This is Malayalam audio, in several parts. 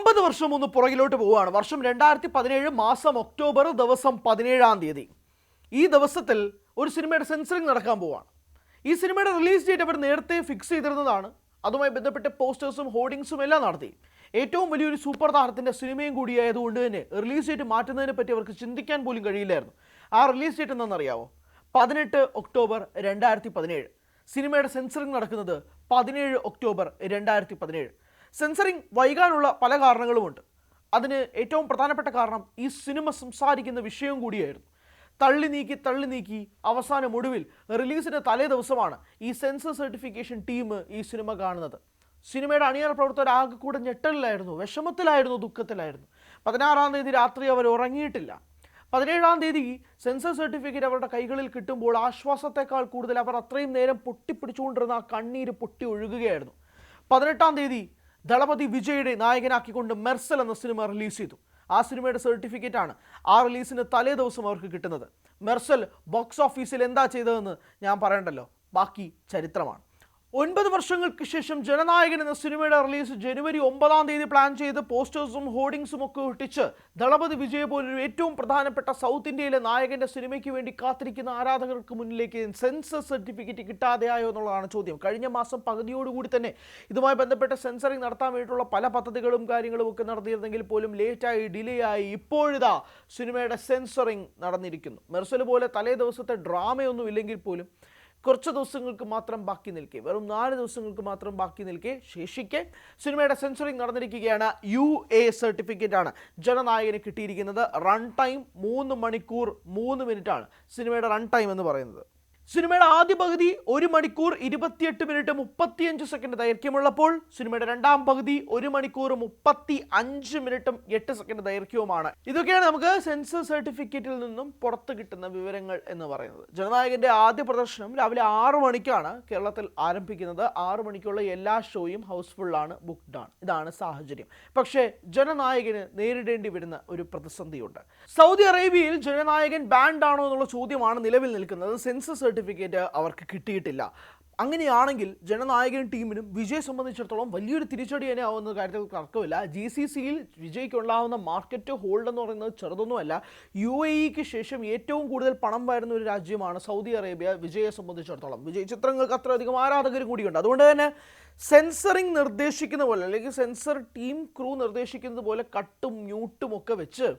9 വർഷം ഒന്ന് പുറകിലോട്ട് പോവുകയാണ്. വർഷം 2017 മാസം ഒക്ടോബർ ദിവസം 17-ാം തീയതി. ഈ ദിവസത്തിൽ ഒരു സിനിമയുടെ സെൻസറിങ് നടക്കാൻ പോവുകയാണ്. ഈ സിനിമയുടെ റിലീസ് ഡേറ്റ് അവർ നേരത്തെ ഫിക്സ് ചെയ്തിരുന്നതാണ്. അതുമായി ബന്ധപ്പെട്ട് പോസ്റ്റേഴ്സും ഹോർഡിങ്സും എല്ലാം നടത്തി. ഏറ്റവും വലിയൊരു സൂപ്പർ താരത്തിൻ്റെ സിനിമയും കൂടിയായതുകൊണ്ട് തന്നെ റിലീസ് ഡേറ്റ് മാറ്റുന്നതിനെ പറ്റി അവർക്ക് ചിന്തിക്കാൻ പോലും കഴിയില്ലായിരുന്നു. ആ റിലീസ് ഡേറ്റ് എന്താണെന്നറിയാമോ? 18 ഒക്ടോബർ 2017. സിനിമയുടെ സെൻസറിങ് നടക്കുന്നത് 17 ഒക്ടോബർ 2017. സെൻസറിങ് വൈകാനുള്ള പല കാരണങ്ങളുമുണ്ട്. അതിന് ഏറ്റവും പ്രധാനപ്പെട്ട കാരണം ഈ സിനിമ സംസാരിക്കുന്ന വിഷയം കൂടിയായിരുന്നു. തള്ളി നീക്കി അവസാനം ഒടുവിൽ റിലീസിൻ്റെ തലേ ദിവസമാണ് ഈ സെൻസർ സർട്ടിഫിക്കേഷൻ ടീം ഈ സിനിമ കാണുന്നത്. സിനിമയുടെ അണിയറ പ്രവർത്തകർ ആകെ കൂടെ ഞെട്ടലിലായിരുന്നു, വിഷമത്തിലായിരുന്നു, ദുഃഖത്തിലായിരുന്നു. 16-ാം തീയതി രാത്രി അവർ ഉറങ്ങിയിട്ടില്ല. 17-ാം തീയതി സെൻസർ സർട്ടിഫിക്കറ്റ് അവരുടെ കൈകളിൽ കിട്ടുമ്പോൾ ആശ്വാസത്തെക്കാൾ കൂടുതൽ അവർ അത്രയും നേരം പൊട്ടിപ്പിടിച്ചുകൊണ്ടിരുന്ന ആ കണ്ണീര് പൊട്ടി ഒഴുകുകയായിരുന്നു. 18-ാം തീയതി ദളപതി വിജയുടെ നായകനാക്കിക്കൊണ്ട് മെർസൽ എന്ന സിനിമ റിലീസ് ചെയ്തു. ആ സിനിമയുടെ സർട്ടിഫിക്കറ്റാണ് ആ റിലീസിന് തലേ ദിവസം അവർക്ക് കിട്ടുന്നത്. മെർസൽ ബോക്സ് ഓഫീസിൽ എന്താ ചെയ്തതെന്ന് ഞാൻ പറയണ്ടല്ലോ, ബാക്കി ചരിത്രമാണ്. 9 വർഷങ്ങൾക്ക് ശേഷം ജനനായകൻ എന്ന സിനിമയുടെ റിലീസ് ജനുവരി 9-ാം തീയതി പ്ലാൻ ചെയ്ത് പോസ്റ്റേഴ്സും ഹോർഡിങ്സും ഒക്കെ ഒട്ടിച്ച് ദളപതി വിജയ് പോലൊരു ഏറ്റവും പ്രധാനപ്പെട്ട സൗത്ത് ഇന്ത്യയിലെ നായകൻ്റെ സിനിമയ്ക്ക് വേണ്ടി കാത്തിരിക്കുന്ന ആരാധകർക്ക് മുന്നിലേക്ക് സെൻസർ സർട്ടിഫിക്കറ്റ് കിട്ടാതെയായോ എന്നുള്ളതാണ് ചോദ്യം. കഴിഞ്ഞ മാസം പകുതിയോടുകൂടി തന്നെ ഇതുമായി ബന്ധപ്പെട്ട സെൻസറിങ് നടത്താൻ വേണ്ടിയിട്ടുള്ള പല പദ്ധതികളും കാര്യങ്ങളും ഒക്കെ നടന്നിരുന്നെങ്കിൽ പോലും ലേറ്റായി, ഡിലേ ആയി. ഇപ്പോഴിതാ സിനിമയുടെ സെൻസറിങ് നടന്നിരിക്കുന്നു. മെർസൽ പോലെ തലേ ദിവസത്തെ ഡ്രാമയൊന്നും ഇല്ലെങ്കിൽ പോലും കുറച്ച് ദിവസങ്ങൾക്ക് മാത്രം ബാക്കി നിൽക്കെ, വെറും 4 ദിവസങ്ങൾക്ക് മാത്രം ബാക്കി നിൽക്കെ ശേഷിക്കെ സിനിമയുടെ സെൻസറിങ് നടന്നിരിക്കുകയാണ്. UA സർട്ടിഫിക്കറ്റാണ് ജനനായകന് കിട്ടിയിരിക്കുന്നത്. റൺ ടൈം 3 മണിക്കൂർ 3 മിനിറ്റാണ് സിനിമയുടെ റൺ ടൈം എന്ന് പറയുന്നത്. സിനിമയുടെ ആദ്യ പകുതി 1 മണിക്കൂർ 28 മിനിറ്റ് 35 സെക്കൻഡ് ദൈർഘ്യമുള്ളപ്പോൾ സിനിമയുടെ രണ്ടാം പകുതി 1 മണിക്കൂർ 35 മിനിറ്റും 8 സെക്കൻഡ് ദൈർഘ്യവുമാണ്. ഇതൊക്കെയാണ് നമുക്ക് സെൻസർ സർട്ടിഫിക്കറ്റിൽ നിന്നും പുറത്ത് കിട്ടുന്ന വിവരങ്ങൾ എന്ന് പറയുന്നത്. ജനനായകന്റെ ആദ്യ പ്രദർശനം രാവിലെ 6 മണിക്കാണ് കേരളത്തിൽ ആരംഭിക്കുന്നത്. 6 മണിക്കുള്ള എല്ലാ ഷോയും ഹൗസ്ഫുള്ളാണ്, ബുക്ക്ഡാണ്. ഇതാണ് സാഹചര്യം. പക്ഷേ ജനനായകന് നേരിടേണ്ടി വരുന്ന ഒരു പ്രതിസന്ധിയുണ്ട്. സൗദി അറേബ്യയിൽ ജനനായകൻ ബാൻഡ് ആണോ എന്നുള്ള ചോദ്യമാണ് നിലവിൽ നിൽക്കുന്നത്. സെൻസർ സർട്ടിഫിക്കറ്റ് അവർക്ക് കിട്ടിയിട്ടില്ല. അങ്ങനെയാണെങ്കിൽ ജനനായകൻ ടീമിനും വിജയ് സംബന്ധിച്ചിടത്തോളം വലിയൊരു തിരിച്ചടി തന്നെ ആവുന്ന കാര്യത്തിൽ തർക്കമില്ല. GCCയിൽ വിജയ്ക്കുണ്ടാവുന്ന മാർക്കറ്റ് ഹോൾഡ് എന്ന് പറയുന്നത് ചെറുതൊന്നുമല്ല. UAEക്ക് ശേഷം ഏറ്റവും കൂടുതൽ പണം വരുന്ന ഒരു രാജ്യമാണ് സൗദി അറേബ്യ വിജയെ സംബന്ധിച്ചിടത്തോളം. വിജയ് ചിത്രങ്ങൾക്ക് അത്രയധികം ആരാധകർ കൂടിയുണ്ട്. അതുകൊണ്ട് തന്നെ സെൻസറിങ് നിർദ്ദേശിക്കുന്ന പോലെ, അല്ലെങ്കിൽ സെൻസർ ടീം ക്രൂ നിർദ്ദേശിക്കുന്നത് പോലെ കട്ടും മ്യൂട്ടും ഒക്കെ വെച്ച്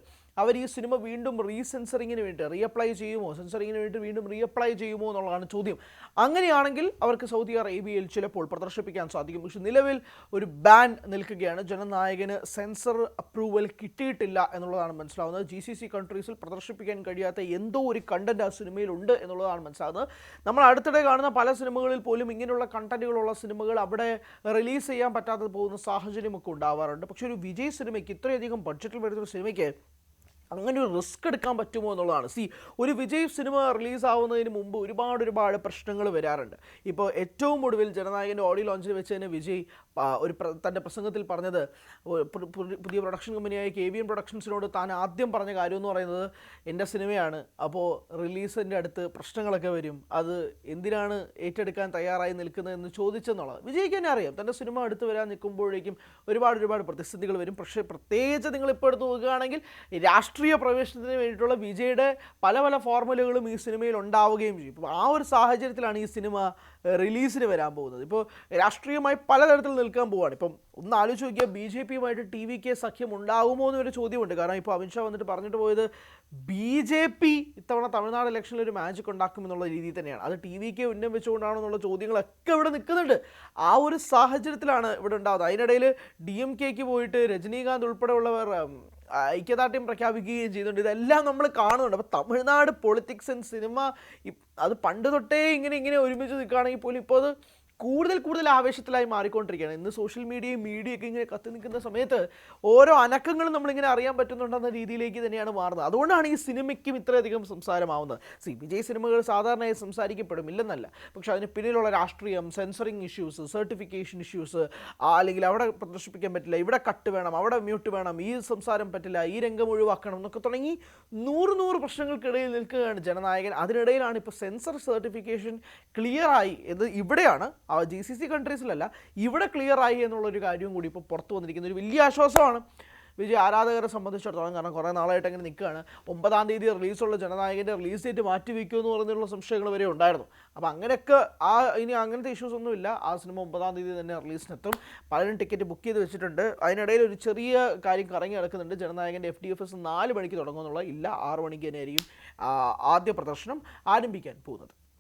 അവർ ഈ സിനിമ വീണ്ടും റീസെൻസറിങ്ങിന് വേണ്ടി റീഅപ്ലൈ ചെയ്യുമോ, സെൻസറിങ്ങിന് വേണ്ടി വീണ്ടും റീഅപ്ലൈ ചെയ്യുമോ എന്നുള്ളതാണ് ചോദ്യം. അങ്ങനെയാണെങ്കിൽ അവർക്ക് സൗദി അറേബ്യയിൽ ചിലപ്പോൾ പ്രദർശിപ്പിക്കാൻ സാധിക്കും. പക്ഷേ നിലവിൽ ഒരു ബാൻ നിൽക്കുകയാണ്. ജനനായകന് സെൻസർ അപ്രൂവൽ കിട്ടിയിട്ടില്ല എന്നുള്ളതാണ് മനസ്സിലാവുന്നത്. GCC കൺട്രീസിൽ പ്രദർശിപ്പിക്കാൻ കഴിയാത്ത എന്തോ ഒരു കണ്ടന്റ് ആ സിനിമയിലുണ്ട് എന്നുള്ളതാണ് മനസ്സിലാവുന്നത്. നമ്മൾ അടുത്തിടെ കാണുന്ന പല സിനിമകളിൽ പോലും ഇങ്ങനെയുള്ള കണ്ടന്റുകളുള്ള സിനിമകൾ അവിടെ റിലീസ് ചെയ്യാൻ പറ്റാതെ പോകുന്ന സാഹചര്യമൊക്കെ ഉണ്ടാവാറുണ്ട്. പക്ഷേ ഒരു വിജയ് സിനിമയ്ക്ക്, ഇത്രയധികം ബഡ്ജറ്റിൽ വരുന്നൊരു സിനിമയ്ക്ക് അങ്ങനെ ഒരു റിസ്ക് എടുക്കാൻ പറ്റുമോ എന്നുള്ളതാണ്. ഒരു വിജയ് സിനിമ റിലീസാവുന്നതിന് മുമ്പ് ഒരുപാട് പ്രശ്നങ്ങൾ വരാറുണ്ട്. ഇപ്പോൾ ഏറ്റവും ഒടുവിൽ ജനനായകൻ്റെ ഓഡിയോ ലോഞ്ചിൽ വെച്ച് തന്നെ വിജയ് തൻ്റെ പ്രസംഗത്തിൽ പറഞ്ഞത്, പുതിയ പ്രൊഡക്ഷൻ കമ്പനിയായ KVN പ്രൊഡക്ഷൻസിനോട് താൻ ആദ്യം പറഞ്ഞ കാര്യം എന്ന് പറയുന്നത്, എൻ്റെ സിനിമയാണ്, അപ്പോൾ റിലീസിൻ്റെ അടുത്ത് പ്രശ്നങ്ങളൊക്കെ വരും, അത് എന്തിനാണ് ഏറ്റെടുക്കാൻ തയ്യാറായി നിൽക്കുന്നതെന്ന് ചോദിച്ചെന്നുള്ളത്. വിജയ്ക്ക് തന്നെ അറിയാം തൻ്റെ സിനിമ അടുത്ത് വരാൻ നിൽക്കുമ്പോഴേക്കും ഒരുപാട് പ്രതിസന്ധികൾ വരും. പക്ഷേ പ്രത്യേകിച്ച് നിങ്ങളിപ്പോൾ എടുത്ത് നോക്കുകയാണെങ്കിൽ രാഷ്ട്രീയ പ്രവേശനത്തിന് വേണ്ടിയിട്ടുള്ള വിജയുടെ പല ഫോർമുലകളും ഈ സിനിമയിൽ ഉണ്ടാവുകയും ചെയ്യും. ഇപ്പോൾ ആ ഒരു സാഹചര്യത്തിലാണ് ഈ സിനിമ റിലീസിന് വരാൻ പോകുന്നത്. ഇപ്പോൾ രാഷ്ട്രീയമായി പലതരത്തിൽ നിൽക്കാൻ പോവുകയാണ്. ഇപ്പം ഒന്ന് ആലോചിച്ച് നോക്കിയാൽ BJPയുമായിട്ട് TVK സഖ്യം ഉണ്ടാകുമോ എന്നൊരു ചോദ്യമമുണ്ട്. കാരണം ഇപ്പോൾ അമിത്ഷാ വന്നിട്ട് പറഞ്ഞിട്ട് പോയത് BJP ഇത്തവണ തമിഴ്നാട് ഇലക്ഷനിൽ ഒരു മാജിക് ഉണ്ടാക്കും എന്നുള്ള രീതിയിൽ തന്നെയാണ്. അത് TVK ഉന്നം വെച്ചുകൊണ്ടാണോ എന്നുള്ള ചോദ്യങ്ങളൊക്കെ ഇവിടെ നിൽക്കുന്നുണ്ട്. ആ ഒരു സാഹചര്യത്തിലാണ് ഇവിടെ ഉണ്ടാകുന്നത്. അതിനിടയിൽ DMKക്ക് പോയിട്ട് രജനീകാന്ത് ഉൾപ്പെടെയുള്ളവർ ഐക്യദാർഢ്യം പ്രഖ്യാപിക്കുകയും ചെയ്യുന്നുണ്ട്. ഇതെല്ലാം നമ്മൾ കാണുന്നുണ്ട്. അപ്പോൾ തമിഴ്നാട് പൊളിറ്റിക്സ് ആൻഡ് സിനിമ അത് പണ്ട് തൊട്ടേ ഇങ്ങനെ ഒരുമിച്ച് നിൽക്കുകയാണെങ്കിൽ പോലും ഇപ്പോൾ അത് കൂടുതൽ ആവേശത്തിലായി മാറിക്കൊണ്ടിരിക്കുകയാണ്. ഇന്ന് സോഷ്യൽ മീഡിയയൊക്കെ ഇങ്ങനെ കത്തി നിൽക്കുന്ന സമയത്ത് ഓരോ അനക്കങ്ങളും നമ്മളിങ്ങനെ അറിയാൻ പറ്റുന്നുണ്ടെന്ന രീതിയിലേക്ക് തന്നെയാണ് മാറുന്നത്. അതുകൊണ്ടാണ് ഈ സിനിമയ്ക്കും ഇത്രയധികം സംസാരമാവുന്നത്. വിജയ് സിനിമകൾ സാധാരണയായി സംസാരിക്കപ്പെടും, ഇല്ലെന്നല്ല. പക്ഷേ അതിന് പിന്നിലുള്ള രാഷ്ട്രീയം, സെൻസറിങ് ഇഷ്യൂസ്, സർട്ടിഫിക്കേഷൻ ഇഷ്യൂസ്, അല്ലെങ്കിൽ അവിടെ പ്രദർശിപ്പിക്കാൻ പറ്റില്ല, ഇവിടെ കട്ട് വേണം, അവിടെ മ്യൂട്ട് വേണം, ഈ സംസാരം പറ്റില്ല, ഈ രംഗം ഒഴിവാക്കണം എന്നൊക്കെ തുടങ്ങി 100 പ്രശ്നങ്ങൾക്കിടയിൽ നിൽക്കുകയാണ് ജനനായകൻ. അതിനിടയിലാണ് ഇപ്പോൾ സെൻസർ സർട്ടിഫിക്കേഷൻ ക്ലിയറായി. ഇത് ഇവിടെയാണ് GCC കൺട്രീസിലല്ല, ഇവിടെ ക്ലിയർ ആയി എന്നുള്ളൊരു കാര്യവും കൂടി ഇപ്പോൾ പുറത്തു വന്നിരിക്കുന്ന ഒരു വലിയ ആശ്വാസമാണ് വിജയ് ആരാധകരെ സംബന്ധിച്ചിടത്തോളം. കാരണം കുറേ നാളായിട്ട് അങ്ങനെ നിൽക്കുകയാണ്. 9-ാം തീയതി റിലീസുള്ള ജനനായകൻ്റെ റിലീസ് ഡേറ്റ് മാറ്റി വയ്ക്കുമോ എന്ന് പറഞ്ഞുള്ള സംശയങ്ങൾ വരെ ഉണ്ടായിരുന്നു. അപ്പോൾ അങ്ങനെയൊക്കെ ഇനി അങ്ങനത്തെ ഇഷ്യൂസ് ഒന്നുമില്ല. ആ സിനിമ 9-ാം തീയതി തന്നെ റിലീസിനെത്തും. പലരും ടിക്കറ്റ് ബുക്ക് ചെയ്ത് വെച്ചിട്ടുണ്ട്. അതിനിടയിൽ ഒരു ചെറിയ കാര്യം കറങ്ങി നടക്കുന്നുണ്ട്. ജനനായകൻ്റെ FDFS 4 മണിക്ക് തുടങ്ങുമെന്നുള്ള, ഇല്ല 6 മണിക്ക് തന്നെ ആയിരിക്കും ആദ്യ പ്രദർശനം ആരംഭിക്കാൻ പോകുന്നത്.